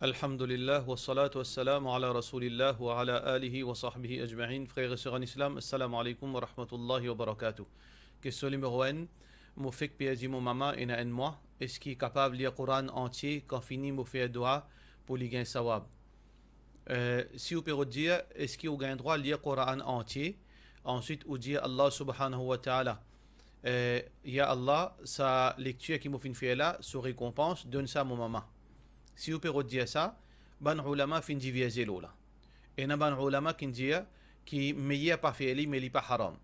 Alhamdulillah, wa salatu wa salam ala rasulillah wa ala alihi wa sahbihi ajma'in. Frères et sœurs en islam, assalamu alaikum wa rahmatullahi wa barakatuh. Question numéro 1. Mon fik piaji mon maman et na moi. Est-ce qu'il est capable de lire le Coran entier quand fini mon fait dua pour lui gagner sawab? Si vous pouvez dire, est-ce qu'il a droit de lire le Coran entier? Ensuite, vous dire Allah subhanahu wa ta'ala. Ya Allah, sa lecture qui m'a fait là, sa récompense, donne ça à mon maman. Si vous pouvez dire ça, ban ulama fin diviser l'ola. Et na ban ulama qui dit qui meilleur pas fait mais il pas haram.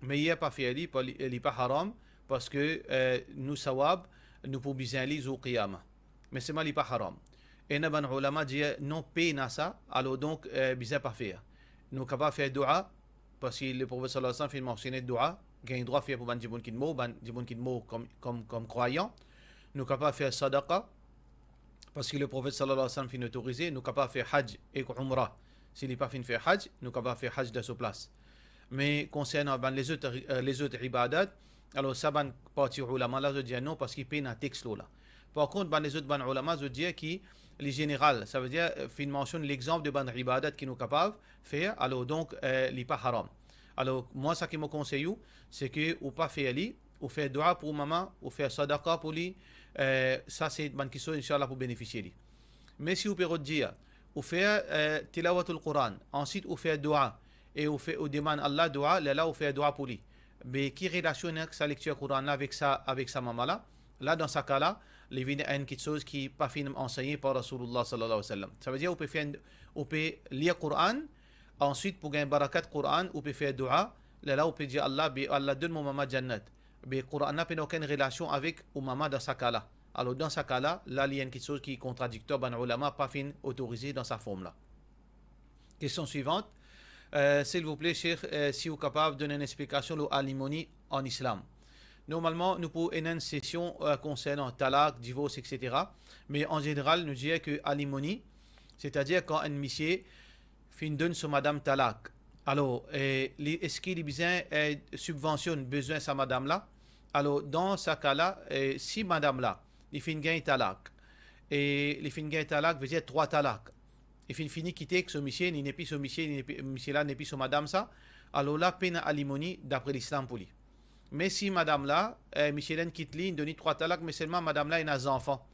Meilleur pas fait il pas haram parce que nous sawab nous pouvons bien lire au qiyamah. Mais c'est mal il pas haram. Et na ban ulama dit non peine ça, alors donc bien pas faire. Nous capable faire dua parce que le prophète sallallahu alayhi wa sallam fait mentionner dua, gain droit faire pour ban jibun kidmo comme croyant. Nous capable faire sadaqa parce que le prophète sallallahu alayhi wa sallam fait autoriser, nous capables de faire hajj et umrah. S'il n'est pas fait faire hajj, nous capables de faire hajj de sa place. Mais concernant les autres ibadat, alors ça ban partie ulama là je dis non parce qu'il paye un texte là. Par contre, les autres ban ulama je dis qui les général, ça veut dire fin mentionne l'exemple de ban ibadat qui nous capables de faire, alors donc il pas haram. Alors moi ça qui me conseille c'est que ou pas faire li, ou faire dua pour maman, ou faire sadaqa pour lui. Ça c'est une question Inch'Allah pour bénéficier lui. Mais si vous pouvez dire ou faire tilawatul Quran, ensuite ou faire dua et ou demande Allah dua, là ou faire dua pour lui. Mais qui relationne sa lecture Quran là avec sa maman là dans ce cas là, il y a quelque chose qui n'est pas fini enseigné par Rasulullah sallallahu alayhi wa sallam. Ça veut dire on peut lire Quran, ensuite pour gagner barakat Quran, on peut faire dua, là on peut dire Allah donne mon maman jannat. Mais le Coran n'a pas aucune relation avec Oumama dans ce cas-là. Alors dans ce cas-là, là il y a quelque chose qui est contradictoire, ben ulama pas fin autorisé dans sa forme-là. Question suivante. S'il vous plaît, Cheikh, si vous êtes capable de donner une explication à l'imonie en islam. Normalement, nous pouvons avoir une session concernant talak, divorce, etc. Mais en général, nous disons que l'imonie, c'est-à-dire quand un monsieur donne sur madame talak. Alors, est-ce qu'il y a besoin subventionne besoin sa madame là? Alors, dans ce cas-là, si madame là, il fait une gain talak, et il fait une gain talak veut dire 3 talak, il fait fini quitter que ce monsieur, il n'est plus ce monsieur là n'est plus ce madame ça, alors là, peine à l'imonie d'après l'islam pour lui. Mais si madame là, monsieur là quitte lui, il donne 3 talak, mais seulement madame là, il a des enfants.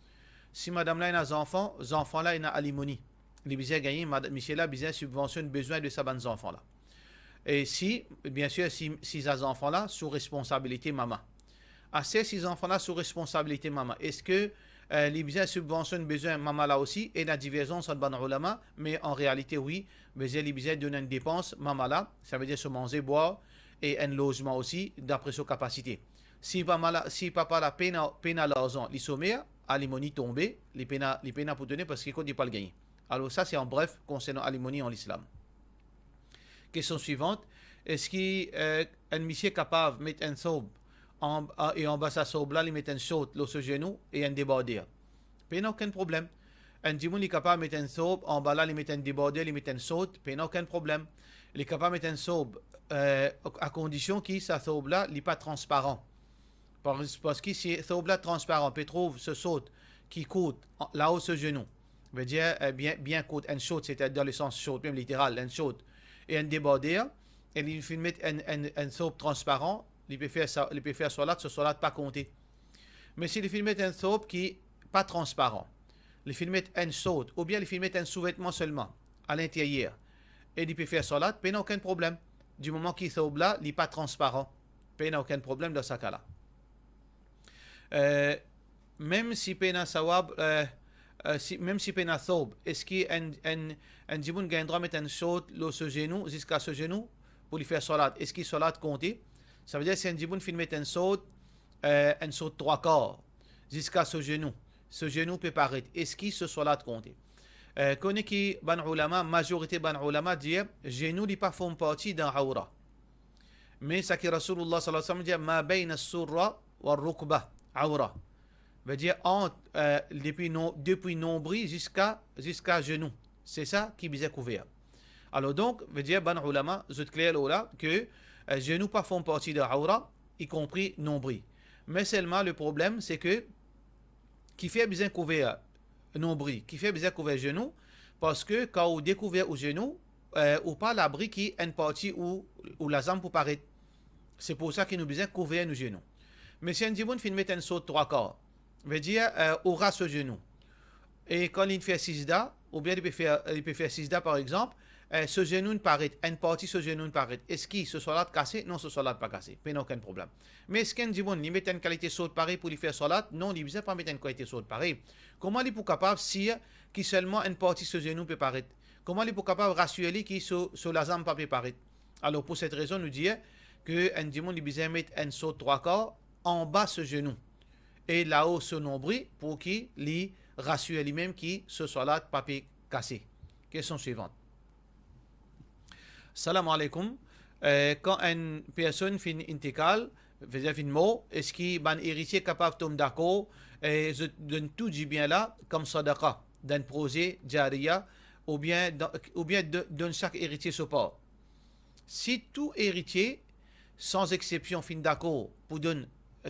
Si madame là, il a des enfants, les enfants là, il a l'imonie. Il besoin gagner, monsieur là, besoin subventionne besoin de sa bande enfants là. Et si, bien sûr, si ces enfants-là sous responsabilité maman. Ces enfants-là sous responsabilité maman. Est-ce que les besoins subventionnent besoin maman là aussi et la divergence entre ban ulama, mais en réalité oui, mais les besoins donnent une dépense maman là, ça veut dire se manger, boire et un logement aussi d'après sa capacité. Si papa la peine à l'argent, les sommaires, à l'imonie tombée, les peines pour donner parce qu'il ne peut pas le gagner. Alors ça c'est en bref concernant l'imonie en islam. Question suivante. Est-ce qu'un monsieur est capable de mettre un sobe et en bas sa sobe là, il met un saut sur ce genou et un débordé? Il n'y a aucun problème. Un dimoun est capable de mettre un sobe en bas là, il met un débordé, il met un saut, il n'y a aucun problème. Il est capable de mettre un sobe à condition que sa sobe là n'est pas transparent. Parce que si sobe là transparent, peut trouver ce saut qui coûte là-haut ce genou. Veut dire bien coûte un saut, c'est-à-dire dans le sens saut, même littéral, un saut. Et un débordé, et il fait mettre un soap transparent, il peut faire ce solat pas compté. Mais s'il fait mettre un soap qui n'est pas transparent, il fait mettre un saut, ou bien il fait mettre un sous-vêtement seulement, à l'intérieur, et il peut faire solat, il n'y a aucun problème. Du moment qu'il soap là, il n'est pas transparent, il n'y a aucun problème dans ce cas-là. Même si pena sawab, même si pena thob, est-ce qu'un djiboun gagne droit mettre un saut ce genou jusqu'à ce genou pour lui faire salat? Est-ce qu'il salat compté? Ça veut dire si un djiboun fait mettre un saut 3 quarts jusqu'à ce genou peut paraître. Est-ce qu'il se salat compté? Connaît qui ban ulama, majorité ban ulama dit genou n'est pas font partie d'un aura. Mais ça qui Rasulullah sallallahu alayhi wa sallam dit ma bayna as-surra wa rukbah aura. Veut dire depuis nombril jusqu'à genou. C'est ça qui est couvert. Alors donc, veut dire ban ulama, je te claire là que genou pas font partie de aura, y compris nombril. Mais seulement le problème c'est que qui fait bien couvert nombril, qui fait bien couvert genou, parce que quand on découvre au genou, ou pas l'abri qui est une partie où la jambe peut paraître. C'est pour ça qu'il nous besoin couvrir nos genoux. Mais si un dimanche fait mettre un saut de trois quarts, veut dire aura ce genou. Et quand il fait sisda, ou bien il peut faire sisda par exemple, ce genou ne paraît, une partie ce genou ne paraît. Est-ce que ce salat cassé? Non, ce salat pas cassé. Pas aucun problème. Mais est-ce qu'un dimanche il met une qualité saut pareil pour lui faire salat? Non, il ne besoin pas mettre une qualité saut pareil. Comment il est capable si qui seulement une partie ce genou peut paraître? Comment il est capable de rassurer qui sur la jambe pas peut paraître? Alors pour cette raison, nous disons que un dimanche il besoin mettre un saut trois quarts en bas ce genou et là-haut ce nombril pour qu'il lui rassure lui-même qui ce salat pas peut casser. Question suivante. Salam alaikum. Quand une personne fait une intégrale, fait une mot, est-ce qu'il est héritier capable de tomber d'accord et je donne tout du bien là comme sadaqa d'un projet jariya ou bien donne chaque héritier support. Si tout héritier, sans exception, fin d'accord pour donner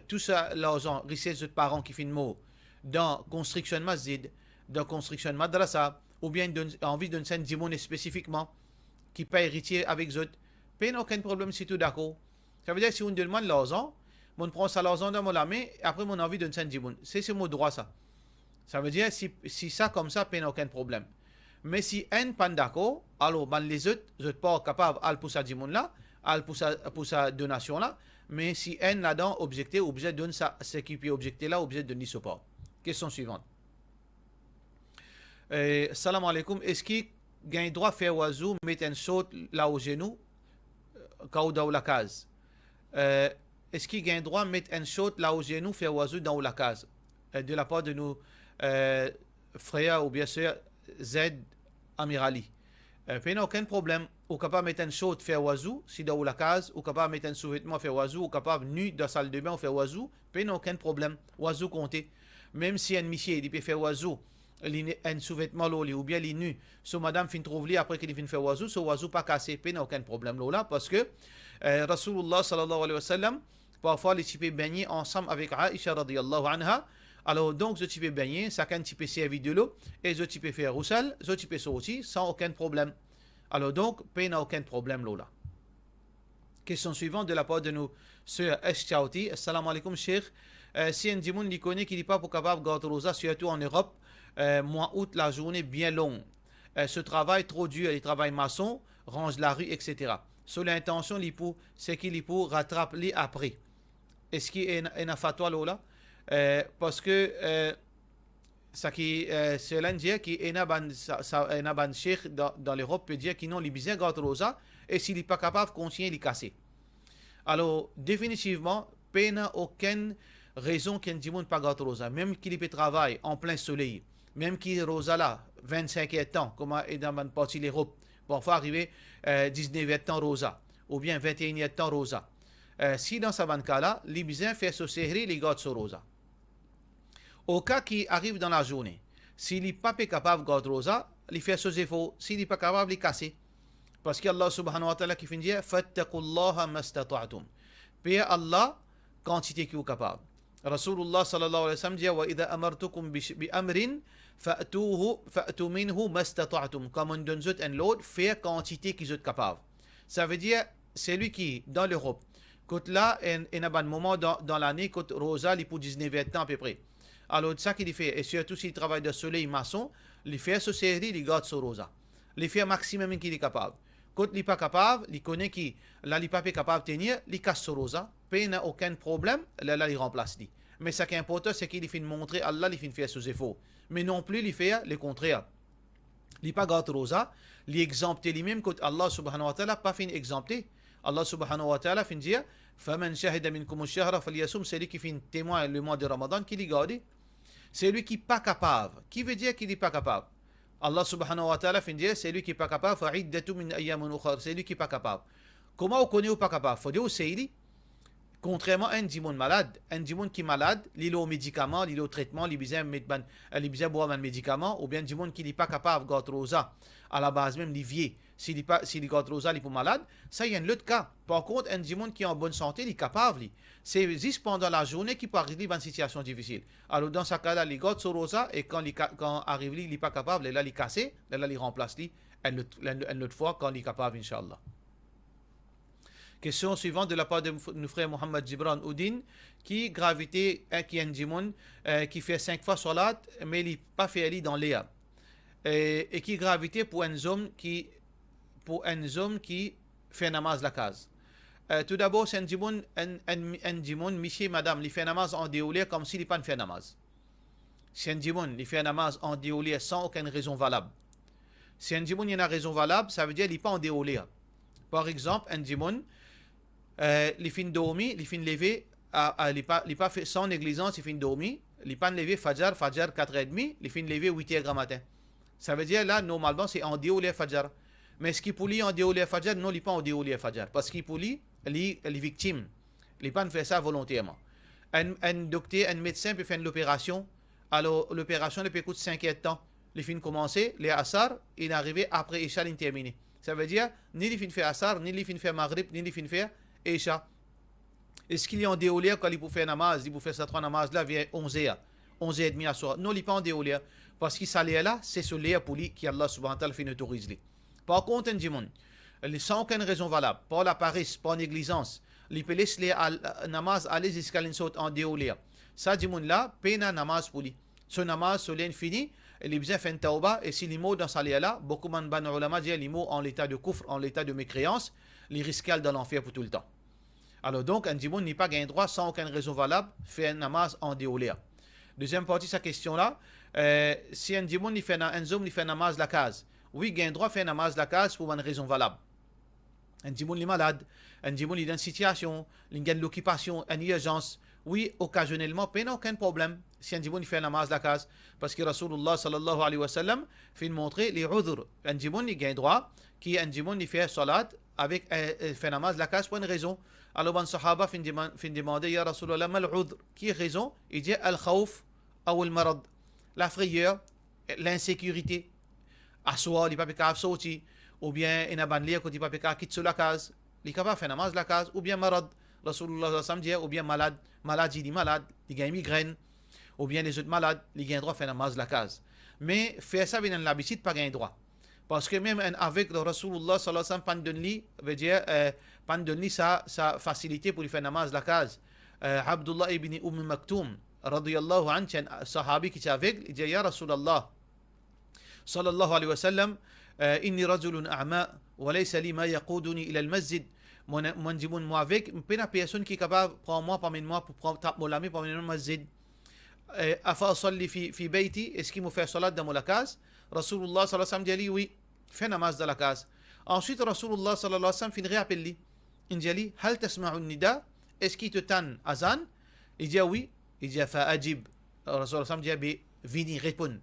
tout ça l'argent, richesse de parents qui fin mot dans construction de masjid, dans construction de madrasa, ou bien envie d'un saint dimon spécifiquement, qui pas héritier avec eux, pas aucun problème si tout d'accord. Ça veut dire que si on demande l'argent, on prend ça l'argent dans mon main, et après mon envie d'un saint dimon. C'est mon droit ça. Ça veut dire si ça comme ça, pas aucun problème. Mais si un pas d'accord, alors ben les autres pas capables d'aller pour ça dimon là, aller pour sa donation là, mais si un là-dedans objecté, obligé de donner ça, ce qui peut objecter là, obligé de donner support. Question suivante. Salam alaikum. Est-ce qu'il gagne droit de faire oiseau, mettre un saut là au genou, quand dans la case? Est-ce qu'il gagne droit de mettre un saut là au genou, faire oiseau dans la case? De la part de nos frères ou bien sûr Z Amirali. Pas aucun problème. Ou capable de mettre un saut faire oiseau, si dans la case, ou capable de mettre un sous-vêtement faire oiseau, ou capable nu dans la salle de bain faire oiseau, pas aucun problème. Oiseau compté. Même si un monsieur il peut faire oiseau, un sous-vêtement ou bien il est nu, so madame fin trouve lui après qu'il fin faire oiseau, so oiseau pas cassé, pas aucun problème là parce que Rasulullah sallallahu alayhi wa sallam parfois les types baigner ensemble avec Aisha radiyallahu anha. Alors donc je type baigner, chacun type servi de l'eau et je type faire roussel, je type sortir sans aucun problème. Alors donc pas aucun problème là. Question suivante de la part de nos sœurs Eshchauti. Assalamu alaikum cheikh. Si un dimoun lui connaît qu'il n'est pas capable de garder rosa, surtout en Europe, mois août, la journée bien longue. Ce travail trop dur, il travaille maçon, range la rue, etc. Sur l'intention, c'est qu'il pour rattraper après. Est-ce qu'il y a un fatwa là? Parce que cela dit qu'il y a un cheikh dans l'Europe peut dire qu'il n'a pas garder rosa et s'il n'est pas capable de continuer, il est cassé. Alors, définitivement, pas aucune raison qu'un dimanche pas garder rosa, même qu'il peut travailler en plein soleil, même qu'il est rosa là, 25 ans, comme est dans une partie de l'Europe, parfois arriver 19 ans rosa, ou bien 21 ans rosa. Si dans ce cas-là, les besoins fait se serrer, les gardes sur rosa. Au cas qui arrive dans la journée, s'il n'est pas capable de garder rosa, il fait ses efforts, s'il n'est pas capable, il casse. Parce que Allah subhanahu wa ta'ala qui finit dire fattaqullaha mastata'tum. Paye Allah quantité qui est capable. Rasulullah sallallahu alayhi wa sallam dit wa idha amartukum bi amrin fa'tu minhu mastata'tum. Comme on donne un lot, faire quantité qui est capable. Ça veut dire c'est lui qui dans l'Europe. Quand là il y a un moment dans l'année quand rosa il pour 19 ans à peu près. Alors ça qu'il fait et surtout s'il travaille de soleil maçon, il fait ce série, il garde sur rosa. Il fait maximum qu'il est capable. Quand il n'est pas capable, il connaît qu'il n'est pas capable de tenir, il casse sur rosa, il n'a aucun problème, là il remplace lui. Mais ce qui est important, c'est qu'il fait montrer Allah, il fait faire ses efforts. Mais non plus, il fait le contraire. Il n'est pas garde rosa, il exempte lui-même quand Allah subhanahu wa ta'ala pas fait exempter. Allah subhanahu wa ta'ala fait dire فَمَنْ شَهِدَ مِنْكُمُ الشَّهْرَ فَلْيَصُمْ. C'est lui qui fait témoin le mois de Ramadan, qui l'y garde. C'est lui qui n'est pas capable. Qui veut dire qu'il n'est pas capable? Allah subhanahu wa ta'ala fait dire c'est lui qui n'est pas capable. فَعِدَّةُ مِنْ أَيَّامٍ أُخَرَ. C'est lui qui n'est pas capable. Comment on connaît ou pas capable? Faut dire où c'est lui. Contrairement à un djimoun malade, un djimoun qui est malade, il est au médicament, il est au traitement, il a besoin boire un médicament, ou bien un djimoun qui n'est pas capable de garder rosa, à la base même, il vieillit, s'il est garde rosa, il est malade, ça, il y a un autre cas. Par contre, un djimoun qui est en bonne santé, il est capable. C'est juste pendant la journée qu'il peut arriver dans une situation difficile. Alors, dans ce cas-là, il garde son rosa, et quand arrive, il n'est pas capable, et là, il est cassé, et là, il remplace une autre fois quand il est capable, Inch'Allah. Question suivante de la part de nos frères Mohamed Gibran Oudin, qui gravité, qui est un djimoun, qui fait 5 fois salat, mais il n'est pas fait ali dans l'éa. Et qui gravité pour un homme qui fait namaz la case. Tout d'abord, c'est un djimoun, monsieur, madame, il fait namaz en déoulé comme s'il n'est pas fait namaz. C'est un djimoun, il fait namaz en déoulé sans aucune raison valable. Si un djimoun, il y a une raison valable, ça veut dire qu'il n'est pas en déoulé. Par exemple, un djimoun, les fins dormi, les fins levé, il pas fait sans négligence, les fins dormi, les pas levé Fajr 4h30, les fins levé 8h matin. Ça veut dire là, normalement, c'est en déoulé Fajr. Mais ce qui pour lui en déoulé Fajr, non, il n'est pas en déoulé Fajr. Parce qu'il pour lui, les victimes, il pas fait ça volontairement. Un docteur, un médecin peut faire l'opération, alors l'opération peut coûter 5 heures de temps. Les fins commencé, les Assar, il est arrivé après Isha, il terminé. Ça veut dire, ni les fins fait Assar, ni les fins fait Maghrib, ni les fins fait Isha. Est-ce qu'il est en déoulé quand il peut faire namaz, il peut faire sa 3 namaz là, vers 11h, 11h30 à soir. Non, il n'est pas en déoulé. Parce qu'il s'allait là, c'est ce lien pour lui qui Allah subhanahu wa ta'ala fait autoriser. Par contre, un djimoun, sans aucune raison valable, pas la paresse, pas négligence, il peut laisser namaz aller jusqu'à l'insult en déoulé. Ça, djimoun là, peine namaz pour lui. Ce namaz, ce lien fini, il est besoin de faire un tauba, et si les mots dans sa là, beaucoup de ban ulama disent les mots en l'état de kufr, en l'état de mécréance, les risquent dans l'enfer pour tout le temps. Alors donc, un djimoun n'est pas gain droit sans aucune raison valable, fait un namaz en déoulé. Deuxième partie de sa question là, si un djimoun, il fait un namaz la case, oui, gain droit fait un namaz la case pour une raison valable. Un djimoun est malade, un djimoun est dans une situation, il gagne l'occupation, une urgence, oui, occasionnellement, pas aucun problème. Si un djimoun fait un namaz la case, parce que Rasulullah sallallahu alayhi wa sallam fait montrer les udhr. Un djimoun il gagne droit, qui un djimoun il fait salat avec fait namaz la case pour une raison. Alors, un sahaba fin demander, Ya Rasulullah, mal udhr, qui est raison? Il dit al-khawf ou al-marad, la frayeur, l'insécurité. Aswa, il ne peut pas sortir, ou bien il n'a pas de quand il ne peut pas quitter la case, il ne peut pas faire namaz la case, ou bien marad, Rasulullah sallam dit, ou bien malade, il est malade, il a une migraine, ou bien les autres malades, il a droit de faire namaz la case. Mais faire ça, il a l'habitude, pas gain droit. Parce que même avec le Rasulullah sallallahu alayhi wa sallam, veut dire, pas donner sa facilité pour lui faire namaz la case. Abdullah ibn Maktoum, radiyallahu anhu, un sahabi qui était avec, il dit, Ya Rasulallah, sallallahu alayhi wa sallam, inni rajulun a'ma, wa laysa li ma yaquduni ila al-masjid. Mon djimoun moi avec, une personne qui est capable de prendre moi parmi moi pour prendre mon lami parmi le masjid. Afa asalli fi bayti, est-ce qu'il me fait salat dans la case? Rasulullah sallallahu alayhi wa sallam dit oui, fais namaz dans la case. Ensuite, Rasulullah sallallahu alayhi wa sallam finit appelé. Il dit, hal tasma'u nida? Est-ce qu'il te tanne azan? Il dit oui. Il dit, fa ajib. Rasulullah sallallahu alayhi wa sallam dit, vini, réponds.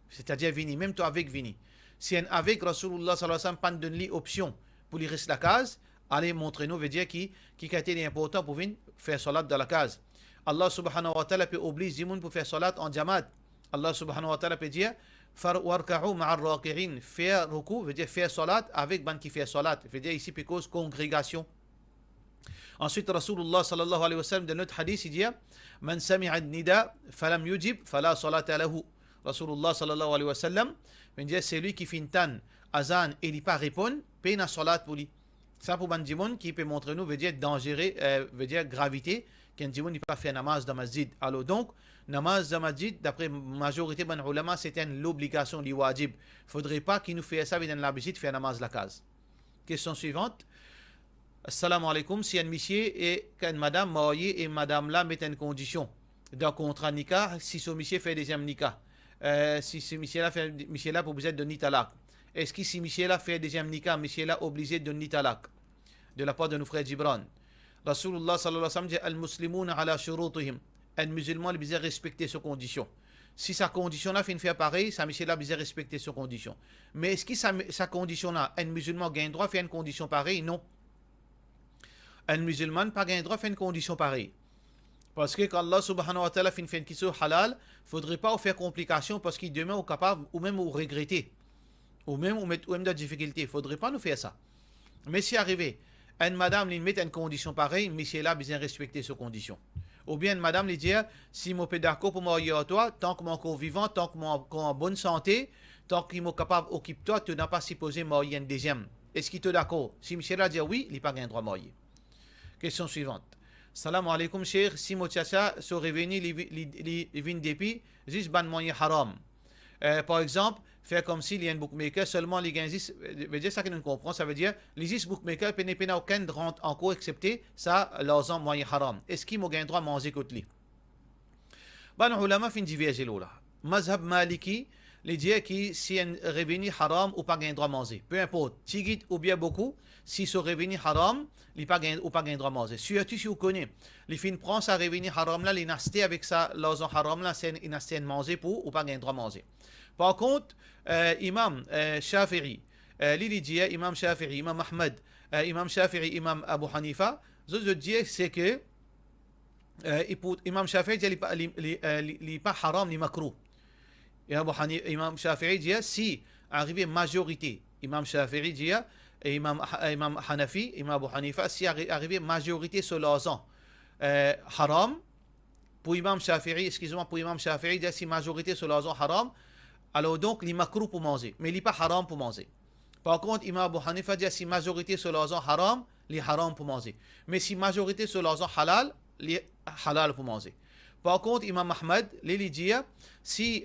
C'est-à-dire vini, même toi avec vini. Si un avec Rasulullah sallallahu alayhi wa sallam pas donne l'option pour lui rester la case, allez montrez-nous, veut dire qui a été important pour venir faire salat dans la case. Allah subhanahu wa ta'ala peut obliger les gens pour faire salat en jamaat. Allah subhanahu wa ta'ala peut dire warka'u ma'ar raqi'in, faire ruku veut dire faire salat avec ban qui fait salat, veut dire ici cause congrégation. Ensuite Rasulullah sallallahu alayhi wa sallam dans notre hadith il dit man sami'a an-nida falam yujib fala salata lahu. Rasulullah sallallahu alayhi wa sallam veut dire c'est lui qui fait une tan azan et il pas répond, peine à salat pour lui. Ça pour ban djimoun qui peut montrer nous veut dire dangereux, veut dire gravité qu'un djimoun n'est pas fait namaz dans masjid. Alors donc namaz dans masjid d'après majorité ban ulama c'est l'obligation du wajib. Faudrait pas qu'il nous fasse ça avec l'habitude de faire namaz la case. Question suivante. Assalamu alaikum, si un monsieur et qu'une madame mariée et madame là mettent une condition d'un contrat nikah, si ce monsieur fait deuxième nikah, si ce monsieur là fait monsieur là obligé de donner talak. Est-ce que si monsieur là fait deuxième nikah, monsieur là obligé de donner talak de la part de nos frères Gibran? Rasulullah sallallahu alayhi wa sallam dit al-muslimuna ala shurutihim. Un musulman il doit respecter ses conditions. Si sa condition là fait une faire pareil, ça monsieur là doit respecter ses conditions. Mais est-ce que sa condition là, un musulman gagne droit à faire une condition pareille? Non. un musulman pas gain droit faire une condition pareille. Parce que quand Allah subhanahu wa ta'ala fait une question halal, faudrait pas faire complication parce qu'il demain est capable ou même ou regretter ou même de difficulté. Faudrait pas nous faire ça. Mais si arrivé, une madame lui met une condition pareille, monsieur là bien respecter ces conditions. Ou bien une madame lui dit si mon peux d'accord pour marier à toi, tant que mon corps vivant, tant que mon en bonne santé, tant qu'il est capable occupe toi, tu n'as pas supposé marier un deuxième. Est-ce qu'il est d'accord? Si monsieur là dit oui, il n'a pas un droit de marier. Question suivante. Salam alaikum, cher. Si mon tchacha se réveille, il vient depuis, juste ban moyen haram. Par exemple, faire comme s'il y a un bookmaker, seulement les gains, veut dire ça que nous comprenons, ça veut dire, les bookmaker, n'a aucun droit encore accepté, ça, l'argent moyen haram. Est-ce qu'il m'a droit de manger côté lui? Ban ulama fin diverger là. Mazhab Maliki, les dire qui si un revenu haram ou pas gain droit manger. Peu importe, tigit ou bien beaucoup, si ce revenu haram, il pas gain ou pas gain droit manger. Surtout si vous connaissez, les fins prend sa revenu haram là, les nasté avec ça, l'argent haram là, c'est une nasté manger pour ou pas gain droit manger. Par contre, Imam Shafi'i, l'idée dit Imam Shafi'i, Imam Ahmed, Imam Shafi'i, Imam Abu Hanifa, je dis c'est que Imam Shafi'i dit il pas haram ni makruh. Imam Shafi'i dit si arrivé majorité, Imam Shafi'i dit Imam Hanafi, Imam Abu Hanifa, si arrivé majorité sur l'argent haram, pour Imam Shafi'i, excusez-moi, pour Imam Shafi'i, dit si majorité sur l'argent haram, alors donc il est makruh pour manger, mais il n'est pas haram pour manger. Par contre, Imam Abu Hanifa dit si majorité sur l'argent haram, il est haram pour manger. Mais si majorité sur l'argent halal, il est halal pour manger. Par contre, Imam Ahmed, il dit si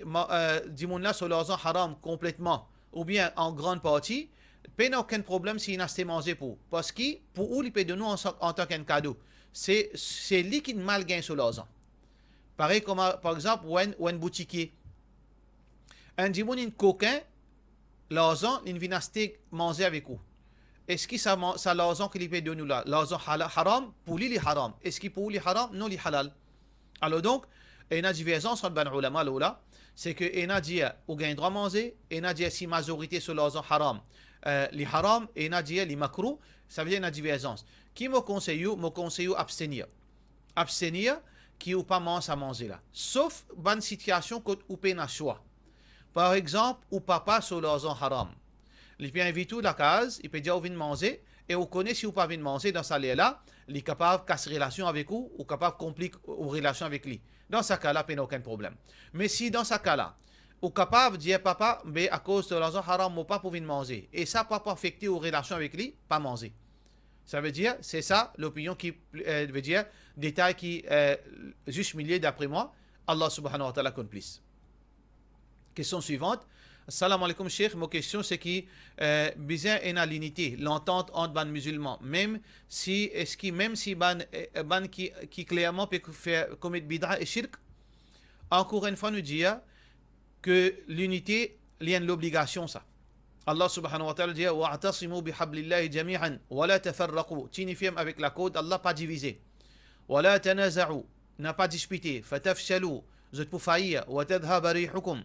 dis-moi là sur l'argent haram complètement ou bien en grande partie, il n'y a aucun problème s'il n'a pas mangé pour. Parce que pour où il peut donner en tant qu'un cadeau, c'est lui qui mal gagne sur l'argent. Pareil comme par exemple, un boutiquier. Un dimon in coquin, l'argent, il vient manger avec vous. Est-ce que ça l'argent qu'il peut donner là, l'argent haram, pour lui, il est haram. Est-ce qu'il pour lui haram? Non, il est halal. Alors donc, il y a une divergence entre les ulama là, c'est que il y a dit ou gain droit manger, il y a dit si majorité sur l'argent haram, les haram, et il y a dit les makruh, ça veut dire une divergence. Qui me conseille abstenir. Abstenir qui ou pas mange à manger là. Sauf dans une situation où il y a choix. Par exemple, ou papa sur l'argent haram. Il peut inviter la case, il peut dire, vous venez manger, et vous connaissez si vous pas venez manger dans ce lieu-là, il est capable de casser relation avec vous, ou capable de compliquer une relation avec lui. Dans ce cas-là, il n'y a aucun problème. Mais si dans ce cas-là, vous capable de dire, papa, mais à cause de l'argent haram, vous pas pour venir manger, et ça pas affecter aux relations avec lui, pas manger. Ça veut dire, c'est ça l'opinion qui veut dire, détail qui juste milieu d'après moi, Allah subhanahu wa ta'ala complice. Question suivante. Salam alaikum, Cheikh. Ma question, c'est qui bizarre et l'unité, l'entente entre les musulmans, même si ban qui clairement peut faire commettre bid'a et shirk. Encore une fois, nous dit que l'unité, il y a l'obligation, ça. Allah subhanahu wa ta'ala dit wa'tasimu bihablillahi jami'an wa la tafarraqu. Tinifiem avec la code, Allah pas divisé. Wa la tanaza'u, n'a pas disputé. Fatafshalu, vous êtes pour faillir. Wa tadhhab rihukum.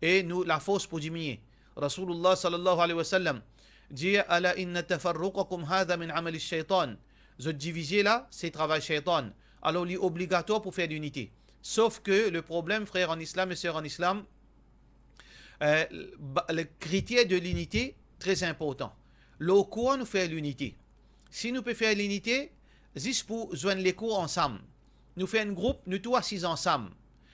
Et nous la force pour diminuer. Rasulullah sallallahu alayhi wa sallam dit ala inna tafarruqakum hadha min amal ash-shaytan. Vous êtes divisé là, c'est travail shaytan. Alors il est obligatoire pour faire l'unité. Sauf que le problème, frères en islam et sœurs en islam, le critère de l'unité, très important. Le cours nous fait l'unité. Si nous pouvons faire l'unité, juste pour joindre les cours ensemble. Nous faisons un groupe, nous tous assis ensemble.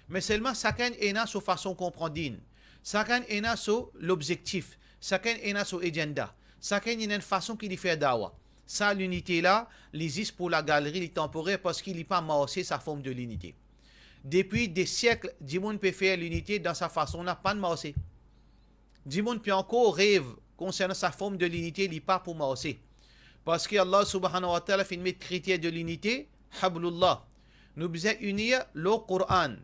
Mais seulement chacun est là sur façon comprendre. Chacun est là sur l'objectif. Chacun est là sur l'agenda. Chacun a une façon qu'il fait dawa. Ça, l'unité là, l'existe pour la galerie, les temporaire, parce qu'il n'est pas marché sa forme de l'unité. Depuis des siècles, du monde peut faire l'unité dans sa façon, n'a pas de marché. Du monde peut encore rêve concernant sa forme de l'unité, il n'est pas pour marcher. Parce que Allah subhanahu wa ta'ala fait une critère de l'unité, hablullah. Nous devons unir le Coran.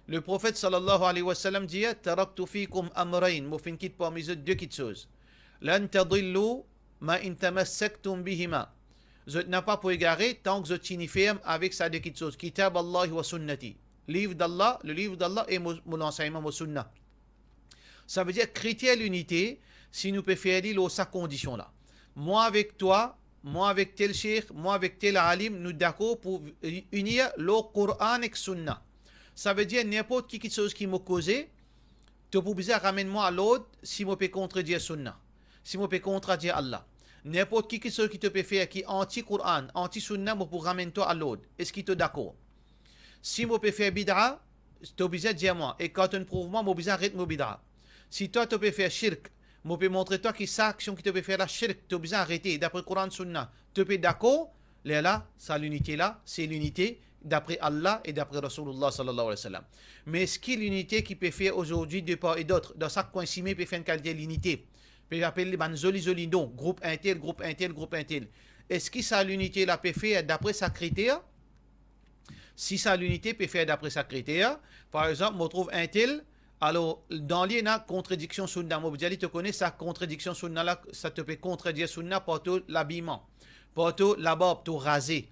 Le prophète sallallahu alayhi wa sallam dit taraktu fikum amrayn, mo fin quitte parmi eux deux petites choses. Lan tadillu ma in tamassaktum bihima. Vous n'avez pas pour égarer tant que vous êtes ferme avec ces deux petites choses. Kitab Allah wa sunnati. Livre d'Allah, le livre d'Allah et mon enseignement, mon sunnah. Ça veut dire critère l'unité, si nous pouvons faire sa condition là. Moi avec toi, moi avec tel cheikh, moi avec tel alim, nous d'accord pour unir le Coran et Sunna. Ça veut dire n'importe qui quelque chose qui m'a causé, tu peux bien ramène-moi à l'autre si je peux contredire Sunna, si je peux contredire Allah. N'importe qui quelque chose qui te peut faire qui est anti-Coran, anti-Sunna, je peux ramener toi à l'autre. Est-ce qu'il te d'accord? Si je peux faire bid'a, tu es obligé de dire moi. Et quand tu me prouves moi, je suis obligé d'arrêter mon bid'a. Si toi tu peux faire shirk, je peux montrer toi que cette action qui te peut faire la shirk, tu es obligé d'arrêter d'après le Coran Sunna. Tu peux d'accord? Là, ça l'unité là, c'est l'unité d'après Allah et d'après Rasulullah sallallahu alayhi wa sallam. Mais est-ce qu'il y a l'unité qui peut faire aujourd'hui de part et d'autre? Dans chaque coin cimé peut faire une qualité l'unité. Peut appeler les zoli non, groupe intel, groupe intel, groupe intel. Est-ce que ça l'unité là peut faire d'après sa critère? Si ça l'unité peut faire d'après sa critère, par exemple, on trouve intel. Alors, dans l'INA, contradiction sunna, Mobdiali te connaît sa contradiction sunna là, ça te peut contredire sunna par tout l'habillement, par tout la barbe, tout rasé,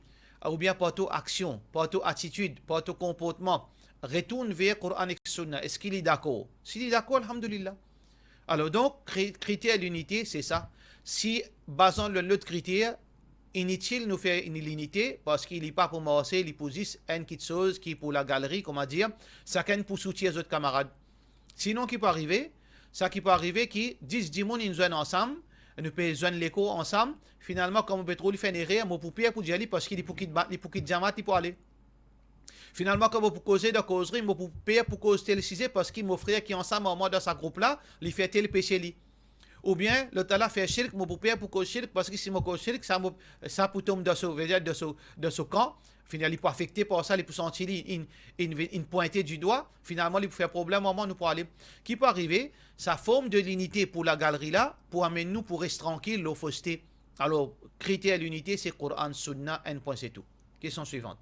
ou bien par tout action, par tout attitude, par tout comportement. Retourne vers Coran et sunna. Est-ce qu'il est d'accord? S'il est d'accord, alhamdulillah. Alors, donc, critère d'unité, c'est ça. Si, basant l'autre critère, inutile nous faire une l'unité parce qu'il n'est pas pour marcher, il pose une petite chose qui est pour la galerie, comment dire, ça can pour soutenir les autres camarades. Sinon, qui peut arriver? Ça qui peut arriver, qui 10 personnes ils jouent ensemble, nous pouvons jouer l'écho ensemble. Finalement, comme on peut trop lui faire une erreur, on peut payer pour y aller parce qu'il est pour qu'il jamat, il peut aller. Finalement, comme on peut causer de causerie, on peut payer pour causer tel sujet parce qu'il m'offrait qui ensemble, en moi dans sa groupe là, il fait tel péché li. Ou bien, le tala fait shirk, on peut payer pour causer shirk parce que si on cause shirk, ça peut tomber de ce camp. Finalement, il peut affecter par ça, il peut sentir une pointée du doigt. Finalement, il peut faire problème au moment nous pour aller. Qui peut arriver? Ça forme de l'unité pour la galerie là, pour amener nous pour rester tranquille, l'eau fausseté. Alors, critère de l'unité, c'est Coran, Sunna, un point, c'est tout. Question suivante.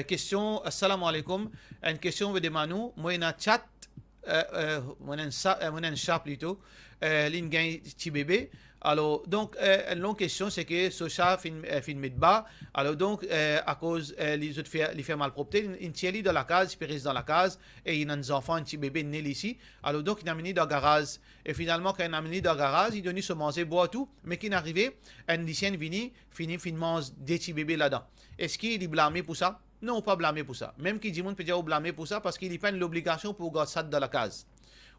Question, assalamu alaikum. Une question de Manu. Moi, un chat, moi, un chat plutôt. L'ingénieur petit bébé. Alors, donc, une longue question, c'est que ce chat fait met bas. Alors, donc, à cause les autres fait malpropreté, il tient dans la case, il reste dans la case, et il y a des enfants, un petit bébé né ici. Alors, donc, il a amené dans le garage. Et finalement, quand il a amené dans le garage, il donne se manger, boire tout, mais qu'il est arrivé, un lycéen finit mange des petits bébés là-dedans. Est-ce qu'il est blâmé pour ça? Non, pas blâmé pour ça. Même qu'il dit, on peut dire blâmé pour ça parce qu'il n'y a pas l'obligation pour garder ça dans la case.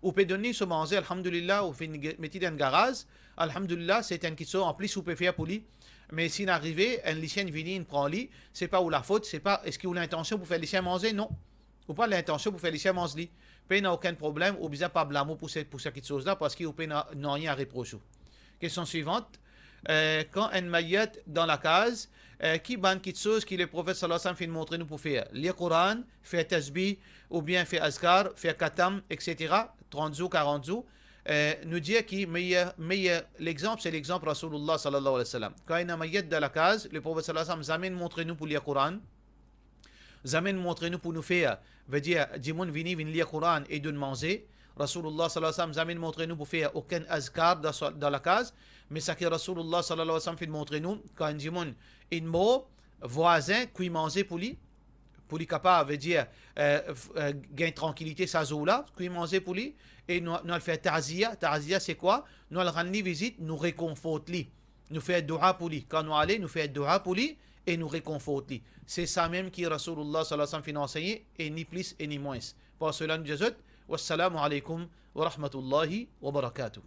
Ou peut donner se manger, alhamdulillah, ou mettre dans le garage, alhamdulillah, c'est un question en plus, ou peut faire pour lui. Mais s'il arrive, un lycéen vient, il prend lui, c'est pas où la faute, c'est pas, est-ce qu'il a l'intention pour faire lycéen manger? Non. Ou pas l'intention pour faire lycéen manger. Il n'a aucun problème, ou bien pas blâmer pour cette chose-là, parce qu'il n'a rien à reprocher. Question suivante. Quand un maillet dans la case, qui banne quelque chose que le prophète sallallahu alayhi wa sallam fait montrer nous pour faire? Lire Coran, faire tasbih, ou bien faire azkar, faire katam, etc. 30 jours, 40 jours. Nous dire que l'exemple, c'est l'exemple Rasulullah sallallahu alayhi wa sallam. Quand il y a un maillet dans la case, le prophète sallallahu alayhi wa sallam zamène montrer nous pour lire Coran, zamène montrer nous pour nous faire, veut dire, Jimoun vini lire Coran et de manger. Rasulullah sallallahu alayhi wa sallam zamène montrer nous pour faire aucun azkar dans la case. Mais ça que Rasulullah sallallahu alayhi wa sallam fait montrer nous, quand un Jimoun, une mot, voisin, qui mange pour lui capable, veut dire, gain tranquillité, sa zoula, qui mange pour lui, et nous le fait ta'ziya. Ta'ziya, c'est quoi? Nous le rendre visite, nous réconforte lui. Nous fait dua pour lui. Quand nous allons, nous fait dua pour lui, et nous réconforte lui. C'est ça même qui Rasulullah sallallahu alayhi wa sallam fait enseigner, et ni plus et ni moins. Pour cela, nous disons, wassalamu alaikum wa rahmatullahi wa barakatuh.